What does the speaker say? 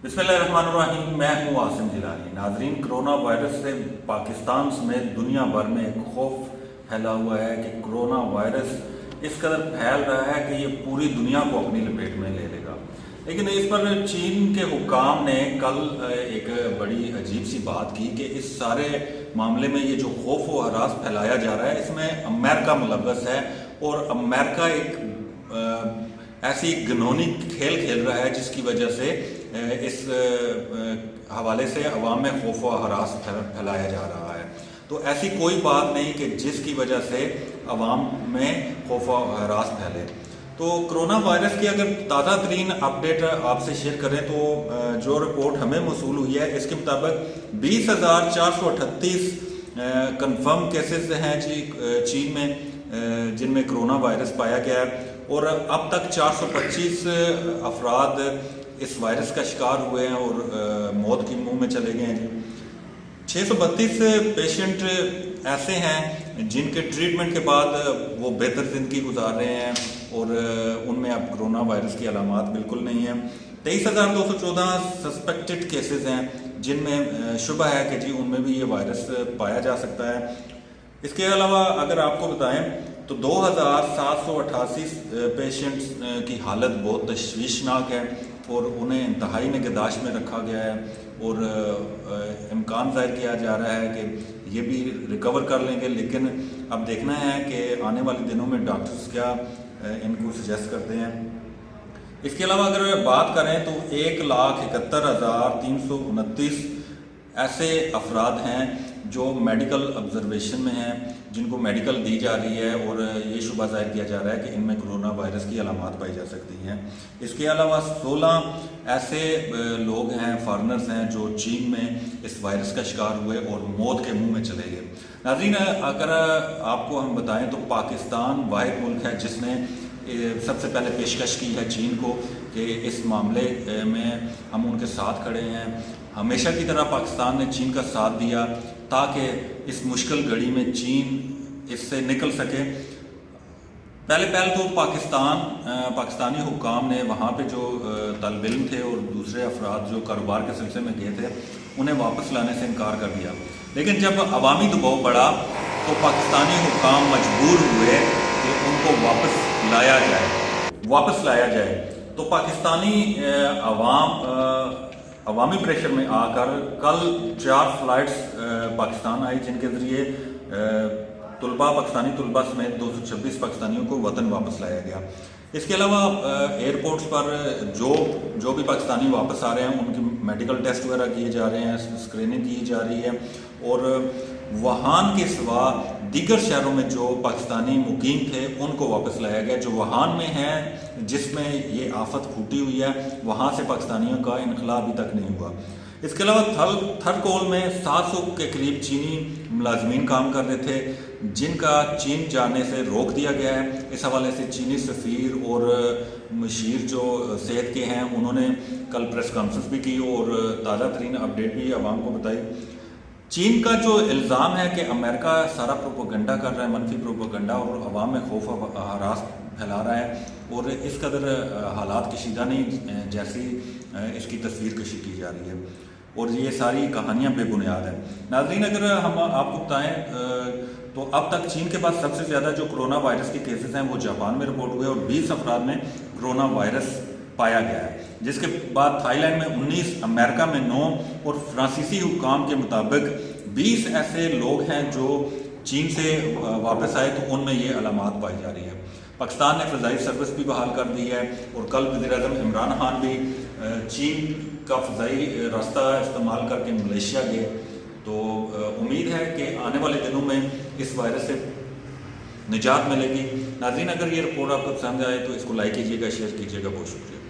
बिस्मिल्लाहिर्रहमानिर्रहीम। मैं हूं आसिम जिलानी। नाजरीन, कोरोना वायरस से पाकिस्तान समेत दुनिया भर में एक खौफ फैला हुआ है कि कोरोना वायरस इस कदर फैल रहा है कि ये पूरी दुनिया को अपनी लपेट में ले लेगा। लेकिन इस पर चीन के हुक्काम ने कल एक बड़ी अजीब सी बात की कि इस सारे मामले में ये जो खौफ व हरास फैलाया जा रहा है इसमें अमेरिका मुलव्वस है और अमेरिका एक ऐसी घिनौनी खेल खेल रहा है जिसकी वजह से इस हवाले से अवाम में खौफ व हरास फैलाया जा रहा है। तो ऐसी कोई बात नहीं कि जिसकी वजह से अवाम में खौफ व हरास फैले। तो कोरोना वायरस की अगर ताज़ा तरीन अपडेट आपसे शेयर करें तो जो रिपोर्ट हमें मौसूल हुई है इसके मुताबिक 20,438 कंफर्म केसेस हैं चीन में जिनमें कोरोना वायरस पाया गया है और अब तक 425 अफराद इस वायरस का शिकार हुए हैं और मौत की मुंह में चले गए हैं जी। 632 पेशेंट ऐसे हैं जिनके ट्रीटमेंट के बाद वो बेहतर ज़िंदगी गुजार रहे हैं और उनमें अब कोरोना वायरस की अलामात बिल्कुल नहीं है। 23,214 सस्पेक्टेड केसेस हैं जिनमें शुबा है कि जी उनमें भी ये वायरस पाया जा सकता है। इसके अलावा अगर आपको बताएं तो 2,788 पेशेंट्स की हालत बहुत तशवीशनाक है और उन्हें इंतहाई निगहदाश्त में रखा गया है और इम्कान ज़ाहिर किया जा रहा है कि ये भी रिकवर कर लेंगे। लेकिन अब देखना है कि आने वाले दिनों में डॉक्टर्स क्या इनको सजेस्ट करते हैं। इसके अलावा अगर बात करें तो 1,71,329 ऐसे अफराद हैं जो मेडिकल ऑब्जर्वेशन में हैं जिनको मेडिकल दी जा रही है और ये शुबा ज़ाहिर किया जा रहा है कि इनमें कोरोना वायरस की अलामात पाई जा सकती हैं। इसके अलावा 16 ऐसे लोग हैं, फॉरेनर्स हैं जो चीन में इस वायरस का शिकार हुए और मौत के मुंह में चले गए। नाज़रीन, अगर आपको हम बताएं तो पाकिस्तान वाहिद मुल्क है जिसने सबसे पहले पेशकश की है चीन को कि इस मामले में हम उनके साथ खड़े हैं। हमेशा की तरह पाकिस्तान ने चीन का साथ दिया ताकि इस मुश्किल घड़ी में चीन इससे निकल सके। पहले तो पाकिस्तानी हुक्काम ने वहाँ पे जो तलब इल्म थे और दूसरे अफराद जो कारोबार के सिलसिले में गए थे उन्हें वापस लाने से इनकार कर दिया। लेकिन जब अवामी दबाव बढ़ा तो पाकिस्तानी हुक्काम मजबूर हुए कि उनको वापस लाया जाए। तो पाकिस्तानी अवामी प्रेशर में आकर कल 4 फ्लाइट्स पाकिस्तान आई जिनके ज़रिए पाकिस्तानी तलबा समेत 226 पाकिस्तानियों को वतन वापस लाया गया। इसके अलावा एयरपोर्ट्स पर जो भी पाकिस्तानी वापस आ रहे हैं उनके मेडिकल टेस्ट वगैरह किए जा रहे हैं, स्क्रीनिंग की जा रही है और वुहान के सिवा दीगर शहरों में जो पाकिस्तानी मुकीम थे उनको वापस लाया गया। जो वुहान में है जिसमें ये आफत फूटी हुई है वहाँ से पाकिस्तानियों का इनखला अभी तक नहीं हुआ। इसके अलावा थरकोल में 700 के करीब चीनी मुलाजमीन काम कर रहे थे जिनका चीन जाने से रोक दिया गया है। इस हवाले से चीनी सफ़ीर और मशीर जो सेहत के हैं उन्होंने कल प्रेस कॉन्फ्रेंस भी की और ताज़ा तरीन अपडेट भी आवाम को बताई। चीन का जो इल्ज़ाम है कि अमेरिका सारा प्रोपोगंडा कर रहा है, मनफी प्रोपोगंडा, और अवाम में खौफ व हरास फैला रहा है और इस कदर हालात कशीदा नहीं जैसी इसकी तस्वीर कशी की जा रही है और ये सारी कहानियाँ बेबुनियाद हैं। नाज़रीन, अगर हम आपको बताएं तो अब तक चीन के पास सबसे ज़्यादा जो कोरोना वायरस के केसेस हैं वो जापान में रिपोर्ट हुए और 20 अफराद में कोरोना वायरस पाया गया है। जिसके बाद थाईलैंड में 19, अमेरिका में 9 और फ्रांसीसी हुक्काम के मुताबिक 20 ऐसे लोग हैं जो चीन से वापस आए तो उनमें ये अलामात पाई जा रही है। पाकिस्तान ने फ़ज़ाई सर्विस भी बहाल कर दी है और कल वज़ीर-ए-आज़म इमरान खान भी चीन का फ़ज़ाई रास्ता इस्तेमाल करके मलेशिया गए। तो उम्मीद है कि आने वाले दिनों में इस वायरस से निजात मिलेगी। नाज़रीन, अगर ये रिपोर्ट आपको पसंद आए तो इसको लाइक कीजिएगा, शेयर कीजिएगा। बहुत शुक्रिया।